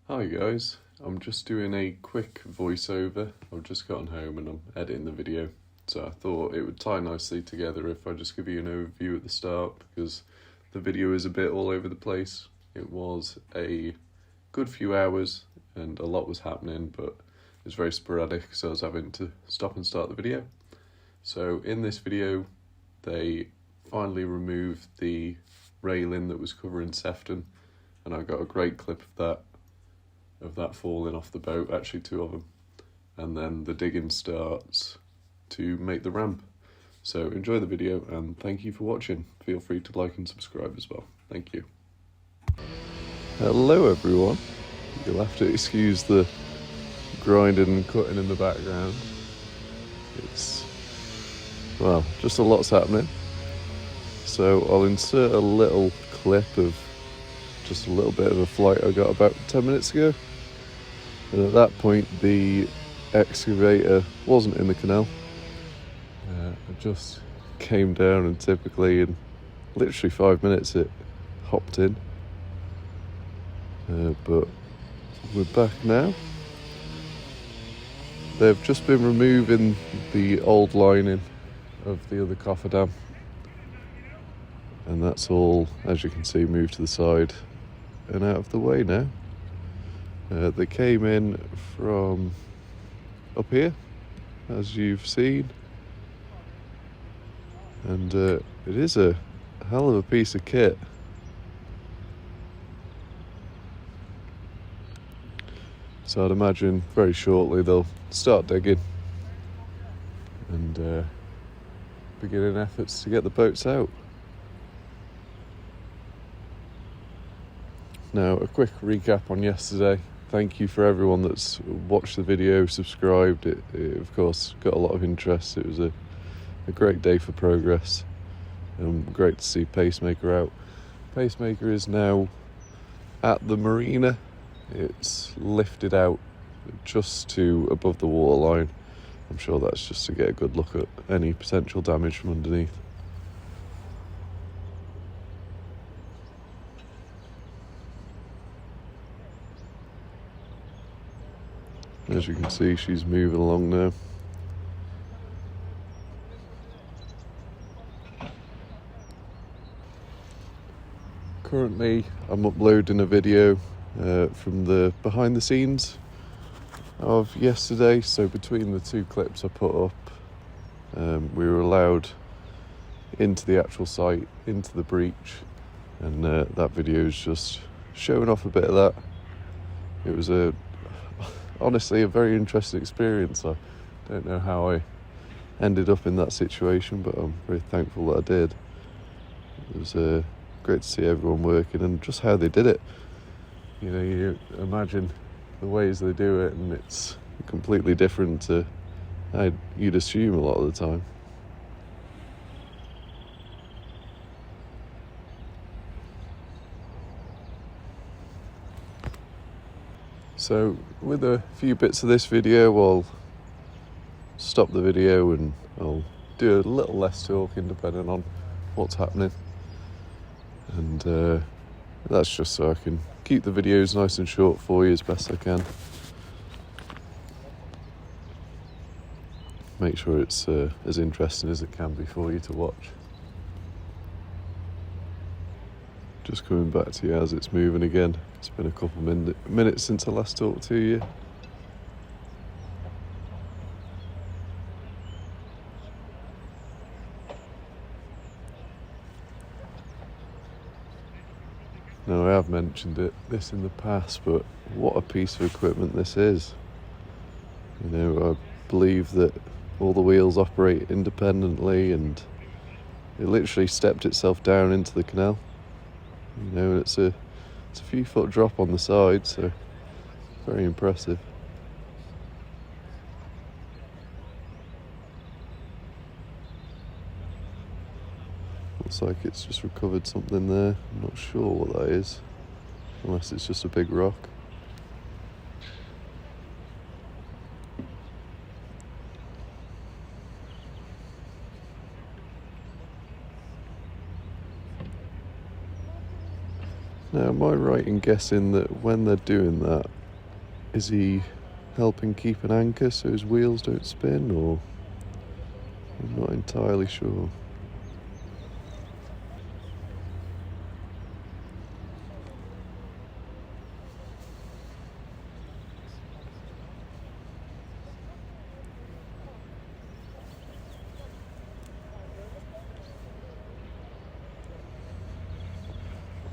Hi guys, I'm just doing a quick voiceover. I've just gotten home and I'm editing the video, so I thought it would tie nicely together if I just give you an overview at the start, because the video is a bit all over the place. It was a good few hours and a lot was happening, but it was very sporadic, so I was having to stop and start the video. So in this video, they finally removed the railing that was covering Sefton, and I got a great clip of that falling off the boat, actually two of them, and then the digging starts to make the ramp. So enjoy the video and thank you for watching. Feel free to like and subscribe as well. Thank you. Hello everyone. You'll have to excuse the grinding and cutting in the background. It's, well, just a lot's happening. So I'll insert a little clip of just a little bit of a flight I got about 10 minutes ago. And at that point, the excavator wasn't in the canal. It just came down, and typically in literally 5 minutes it hopped in. But we're back now. They've just been removing the old lining of the other cofferdam. And that's all, as you can see, moved to the side and out of the way now. They came in from up here, as you've seen, and it is a hell of a piece of kit. So I'd imagine very shortly they'll start digging and beginning efforts to get the boats out. Now, a quick recap on yesterday. Thank you for everyone that's watched the video, subscribed. It of course got a lot of interest. It was a great day for progress. Great to see Pacemaker out. Pacemaker is now at the marina. It's lifted out just to above the waterline. I'm sure that's just to get a good look at any potential damage from underneath. As you can see, she's moving along now. Currently, I'm uploading a video from the behind the scenes of yesterday. So between the two clips I put up, we were allowed into the actual site, into the breach, and that video is just showing off a bit of that. It was honestly a very interesting experience. I don't know how I ended up in that situation, but I'm very thankful that I did. It was great to see everyone working and just how they did it. You know, you imagine the ways they do it and it's completely different to how you'd assume a lot of the time. So with a few bits of this video, I'll stop the video and I'll do a little less talking depending on what's happening. And that's just so I can keep the videos nice and short for you as best I can. Make sure it's as interesting as it can be for you to watch. Just coming back to you as it's moving again. It's been a couple minutes since I last talked to you. Now, I have mentioned this in the past, but what a piece of equipment this is. You know, I believe that all the wheels operate independently and it literally stepped itself down into the canal. You know, it's a few foot drop on the side, so very impressive. Looks like it's just recovered something there. I'm not sure what that is, unless it's just a big rock. Now, am I right in guessing that when they're doing that, is he helping keep an anchor so his wheels don't spin, or I'm not entirely sure.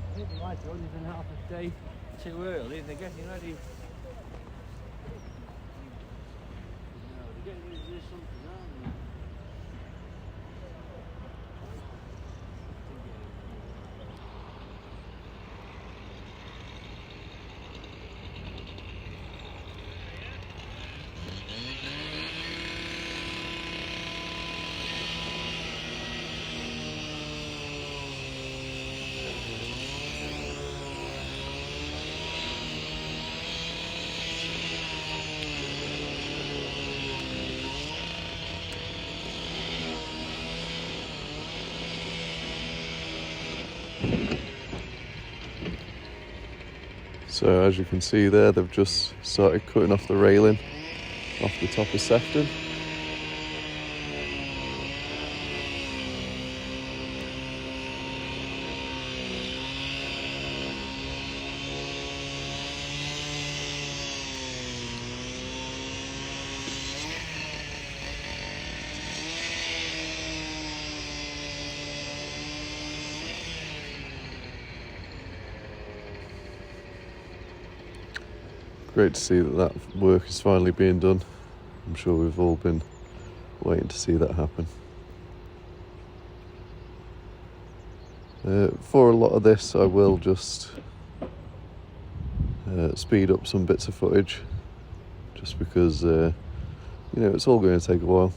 I think they might have only been half a day too early. They're getting ready. No, they're getting ready to do something, aren't they? So as you can see there, they've just started cutting off the railing off the top of Sefton. Great to see that work is finally being done. I'm sure we've all been waiting to see that happen. For a lot of this, I will just speed up some bits of footage, just because it's all going to take a while.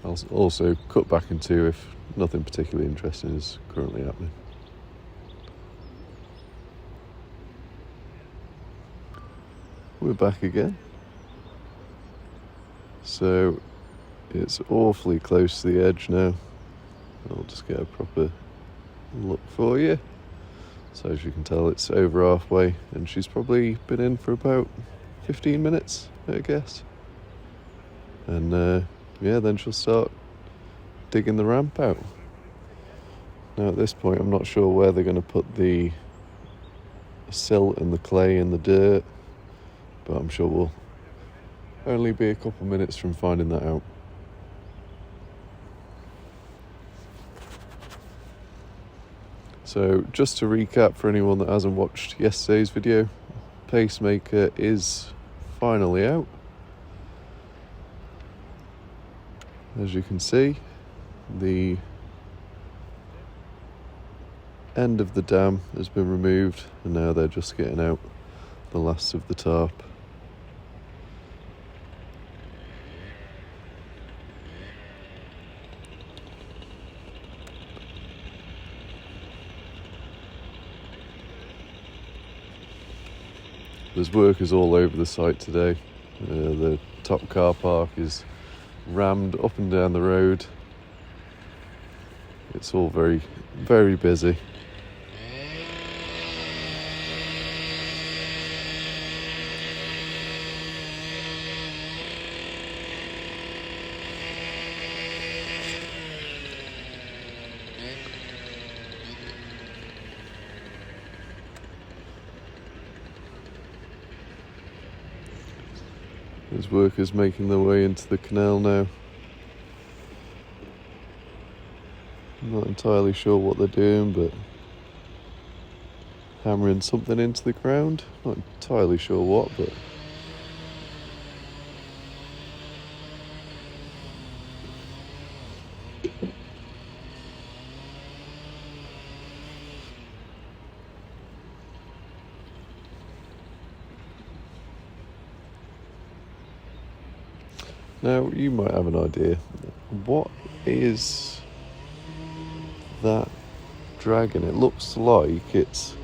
I'll also cut back in two if nothing particularly interesting is currently happening. We're back again. So it's awfully close to the edge now. I'll just get a proper look for you. So as you can tell, it's over halfway, and she's probably been in for about 15 minutes, I guess. And then she'll start digging the ramp out. Now at this point, I'm not sure where they're going to put the silt and the clay and the dirt, but I'm sure we'll only be a couple minutes from finding that out. So just to recap for anyone that hasn't watched yesterday's video, Pacemaker is finally out. As you can see, the end of the dam has been removed, and now they're just getting out the last of the tarp. There's workers all over the site today. The top car park is rammed up and down the road. It's all very, very busy. There's workers making their way into the canal now. I'm not entirely sure what they're doing, but hammering something into the ground. Not entirely sure what, but now you might have an idea. What is that dragon? It looks like it's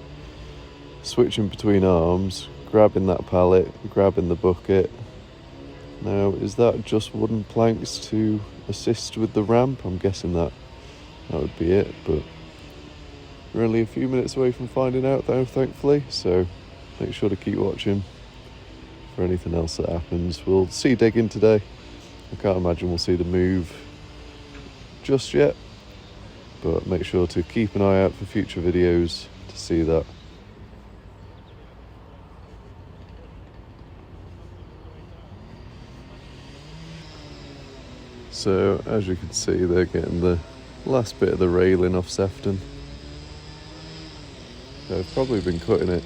switching between arms, grabbing that pallet, grabbing the bucket. Now, is that just wooden planks to assist with the ramp? I'm guessing that would be it, but we're only a few minutes away from finding out though, thankfully, so make sure to keep watching for anything else that happens. We'll see digging today. I can't imagine we'll see the move just yet, but make sure to keep an eye out for future videos to see that. So as you can see, they're getting the last bit of the railing off Sefton. They've probably been cutting it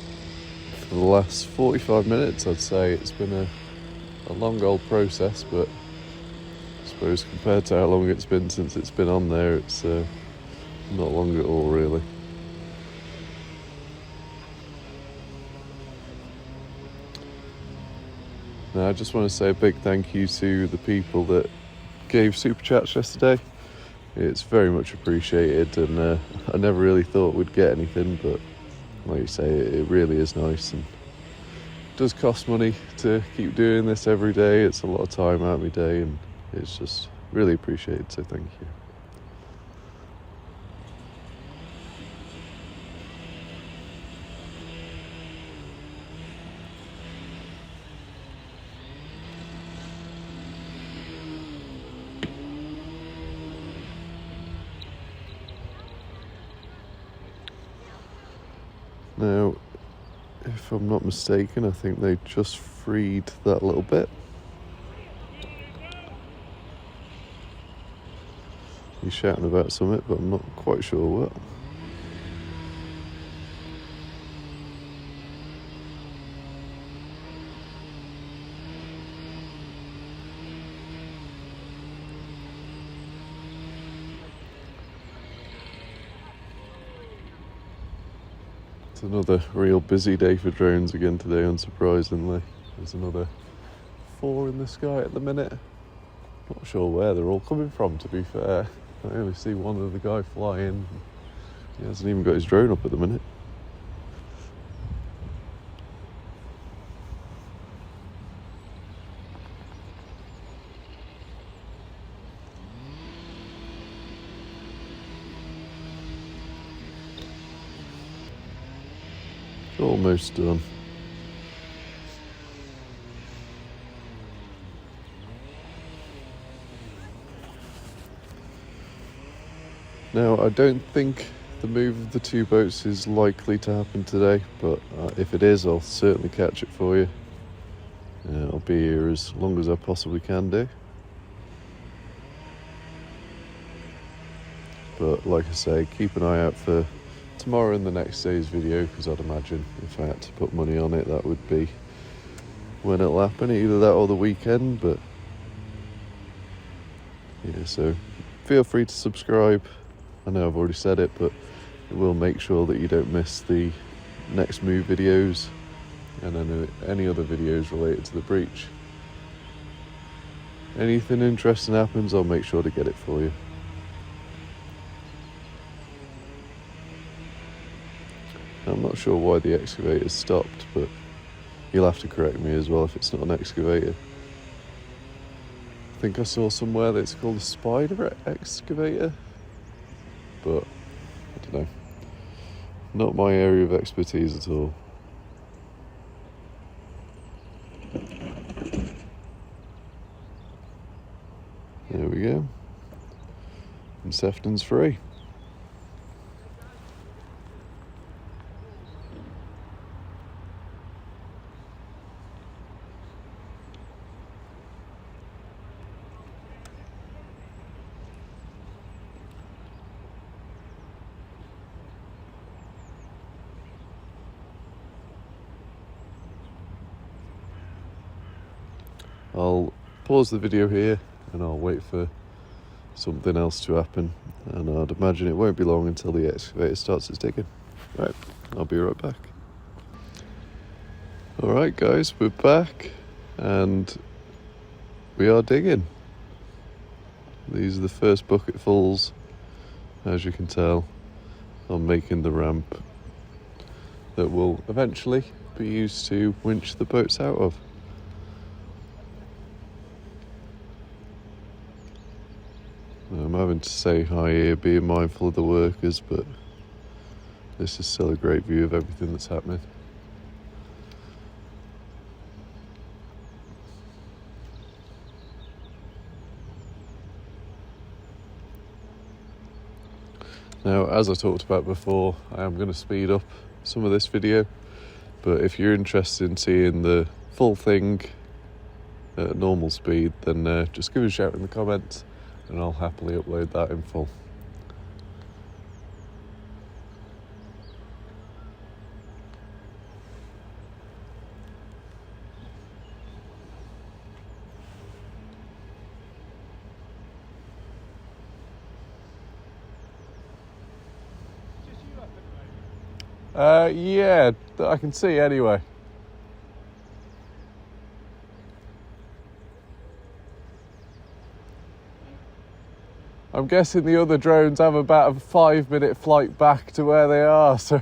for the last 45 minutes, I'd say. It's been a long old process, but I suppose compared to how long it's been since it's been on there, it's not long at all, really. Now, I just want to say a big thank you to the people that gave Super Chats yesterday. It's very much appreciated, and I never really thought we'd get anything, but like you say, it really is nice, and it does cost money to keep doing this every day. It's a lot of time out of my day, and it's just really appreciated, so thank you. Now, if I'm not mistaken, I think they just freed that little bit. He's shouting about something, but I'm not quite sure what. It's another real busy day for drones again today, unsurprisingly. There's another 4 in the sky at the minute. Not sure where they're all coming from, to be fair. I only see one of the guy flying. He hasn't even got his drone up at the minute. Almost done. Now, I don't think the move of the 2 boats is likely to happen today, but if it is, I'll certainly catch it for you. I'll be here as long as I possibly can do. But like I say, keep an eye out for tomorrow and the next day's video, because I'd imagine if I had to put money on it, that would be when it'll happen, either that or the weekend. But yeah, so feel free to subscribe. I know I've already said it, but it will make sure that you don't miss the next move videos and any other videos related to the breach. Anything interesting happens, I'll make sure to get it for you. I'm not sure why the excavator stopped, but you'll have to correct me as well if it's not an excavator. I think I saw somewhere that it's called a spider excavator, but I don't know. Not my area of expertise at all. There we go. And Sefton's free. I'll pause the video here and I'll wait for something else to happen, and I'd imagine it won't be long until the excavator starts its digging. Right, I'll be right back. Alright guys, we're back and we are digging. These are the first bucketfuls, as you can tell. I'm making the ramp that will eventually be used to winch the boats out of. I'm having to say hi here, being mindful of the workers, but this is still a great view of everything that's happening. Now, as I talked about before, I am going to speed up some of this video, but if you're interested in seeing the full thing at normal speed, then just give us a shout in the comments and I'll happily upload that in full. Yeah, I can see anyway. I'm guessing the other drones have about a 5-minute flight back to where they are, so...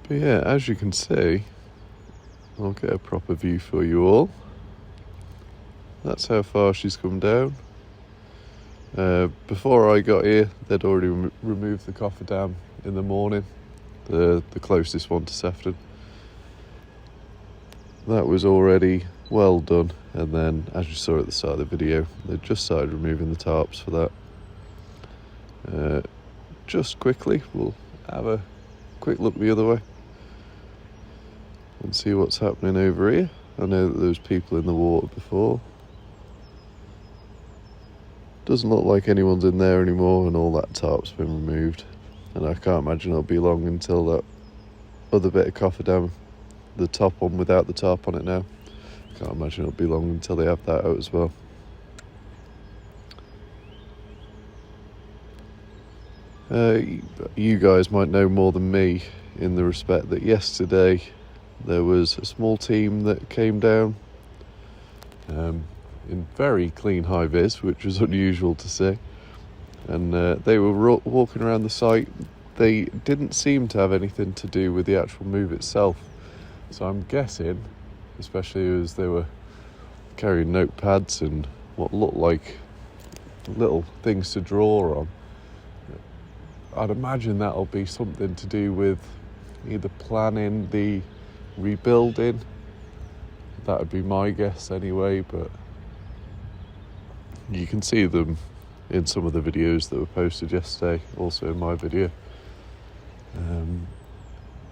But yeah, as you can see, I'll get a proper view for you all. That's how far she's come down. Before I got here, they'd already removed the cofferdam in the morning, the closest one to Sefton. That was already well done, and then, as you saw at the start of the video, they just started removing the tarps for that. Just quickly, we'll have a quick look the other way and see what's happening over here. I know that there was people in the water before. Doesn't look like anyone's in there anymore, and all that tarp's been removed. And I can't imagine it'll be long until that other bit of cofferdam, the top one without the tarp on it now, can't imagine it'll be long until they have that out as well. You guys might know more than me in the respect that yesterday there was a small team that came down in very clean high vis, which was unusual to see, and they were walking around the site. They didn't seem to have anything to do with the actual move itself, so I'm guessing, especially as they were carrying notepads and what looked like little things to draw on, I'd imagine that'll be something to do with either planning the rebuilding. That would be my guess anyway, but you can see them in some of the videos that were posted yesterday, also in my video.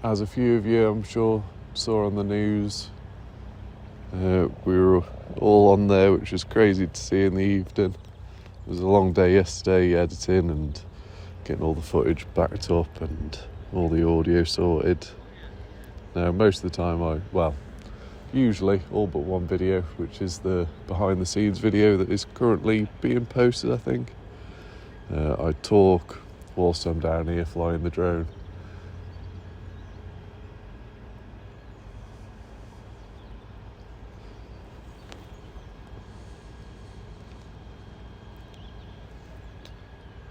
As a few of you, I'm sure, saw on the news, we were all on there, which was crazy to see in the evening. It was a long day yesterday, editing and getting all the footage backed up and all the audio sorted. Now, most of the time usually all but one video, which is the behind the scenes video that is currently being posted, I think. I talk whilst I'm down here flying the drone.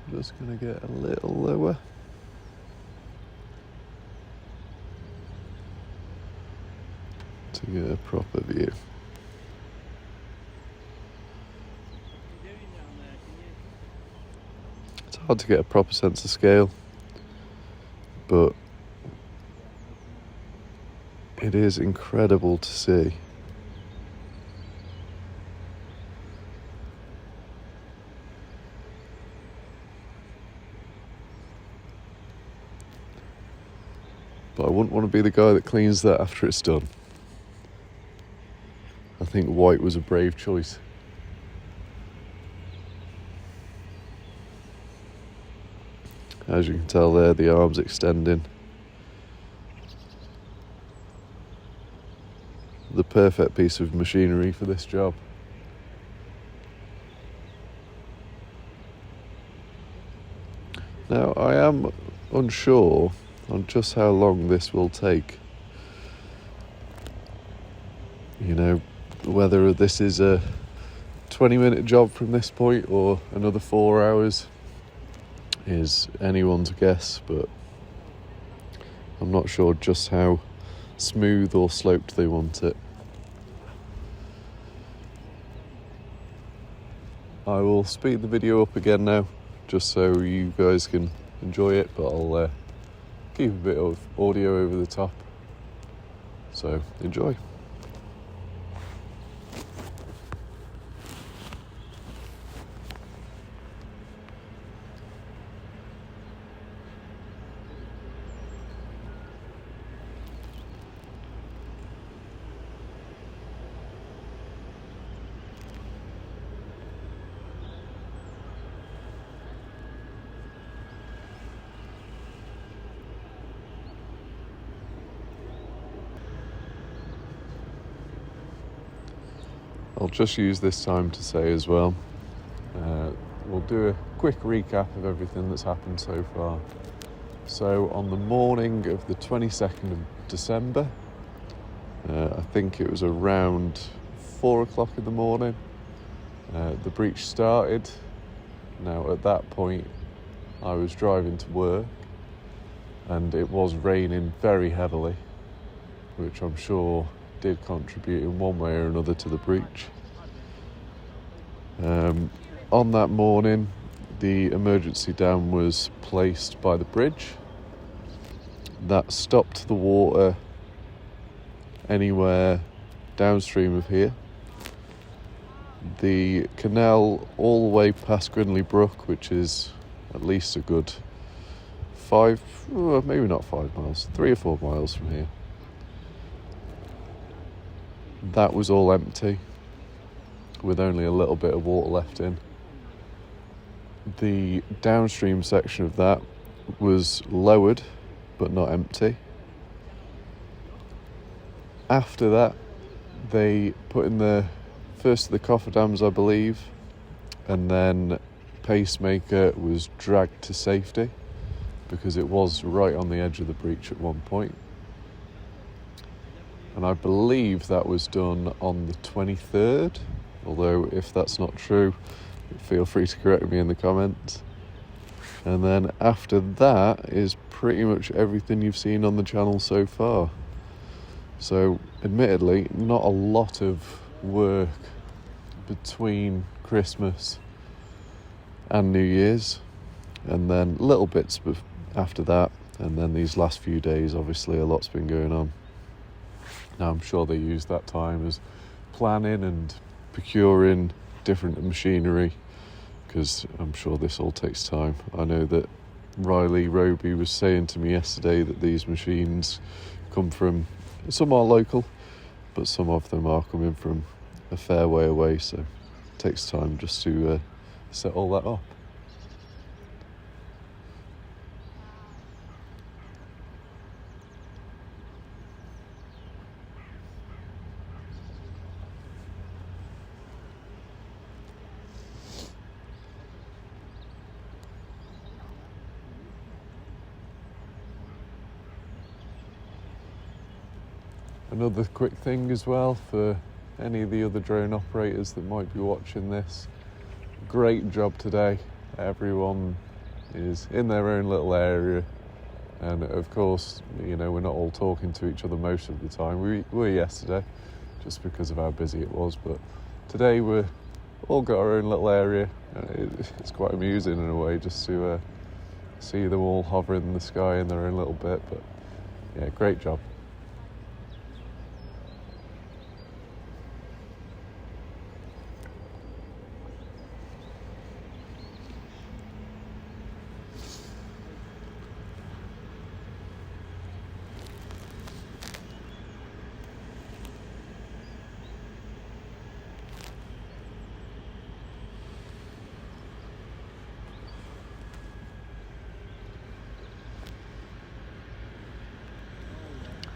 I'm just going to get a little lower. To get a proper view. It's hard to get a proper sense of scale, but it is incredible to see. But I wouldn't want to be the guy that cleans that after it's done. I think white was a brave choice. As you can tell there, the arm's extending. The perfect piece of machinery for this job. Now, I am unsure on just how long this will take. You know, whether this is a 20-minute job from this point or another 4 hours is anyone's guess, but I'm not sure just how smooth or sloped they want it. I will speed the video up again now, just so you guys can enjoy it, but I'll keep a bit of audio over the top. So enjoy. I'll just use this time to say as well, we'll do a quick recap of everything that's happened so far. So on the morning of the 22nd of December, I think it was around 4 o'clock in the morning, the breach started. Now at that point I was driving to work and it was raining very heavily, which I'm sure did contribute in one way or another to the breach. On that morning, the emergency dam was placed by the bridge. That stopped the water anywhere downstream of here. The canal all the way past Grinley Brook, which is at least a good 5, maybe not 5 miles, 3 or 4 miles from here. That was all empty, with only a little bit of water left in. The downstream section of that was lowered, but not empty. After that, they put in the first of the cofferdams, I believe, and then Pacemaker was dragged to safety because it was right on the edge of the breach at one point. And I believe that was done on the 23rd, although if that's not true, feel free to correct me in the comments. And then after that is pretty much everything you've seen on the channel so far. So admittedly, not a lot of work between Christmas and New Year's, and then little bits after that, and then these last few days, obviously a lot's been going on. Now I'm sure they use that time as planning and procuring different machinery, because I'm sure this all takes time. I know that Riley Roby was saying to me yesterday that these machines come from, some are local, but some of them are coming from a fair way away, so it takes time just to set all that up. Another quick thing as well for any of the other drone operators that might be watching this. Great job today. Everyone is in their own little area, and of course, you know, we're not all talking to each other most of the time. We were yesterday, just because of how busy it was, but today we're all got our own little area. It's quite amusing in a way just to see them all hovering in the sky in their own little bit, but yeah, great job.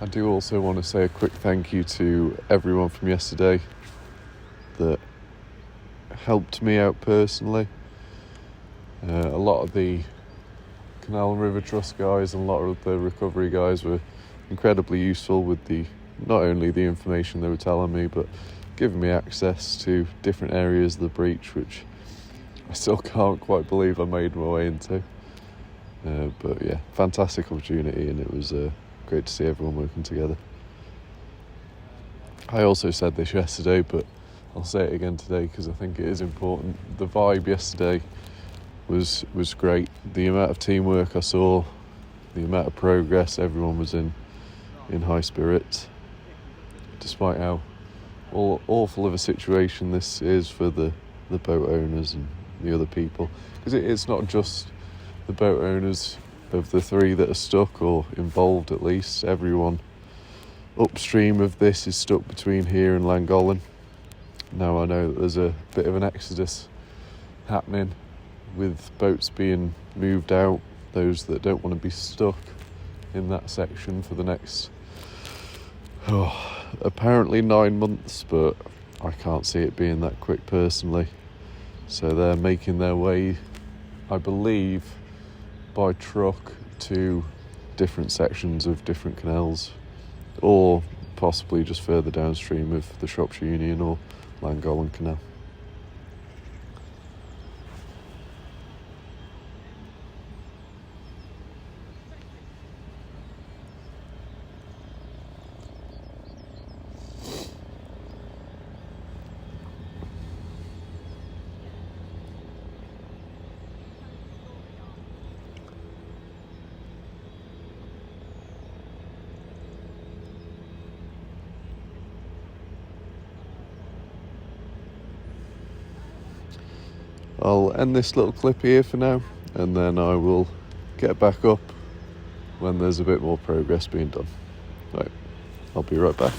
I do also want to say a quick thank you to everyone from yesterday that helped me out personally. A lot of the Canal and River Trust guys and a lot of the recovery guys were incredibly useful with not only the information they were telling me, but given me access to different areas of the breach, which I still can't quite believe I made my way into. But yeah, fantastic opportunity, and it was great to see everyone working together. I also said this yesterday, but I'll say it again today because I think it is important. The vibe yesterday was great. The amount of teamwork I saw, the amount of progress, everyone was in high spirits, despite how awful of a situation this is for the boat owners and the other people. Because it's not just the boat owners of the three that are stuck or involved, at least. Everyone upstream of this is stuck between here and Llangollen. Now I know that there's a bit of an exodus happening with boats being moved out, those that don't want to be stuck in that section for the next apparently 9 months, but I can't see it being that quick personally. So they're making their way, I believe, by truck to different sections of different canals, or possibly just further downstream of the Shropshire Union or Llangollen Canal. I'll end this little clip here for now, and then I will get back up when there's a bit more progress being done. Right, I'll be right back.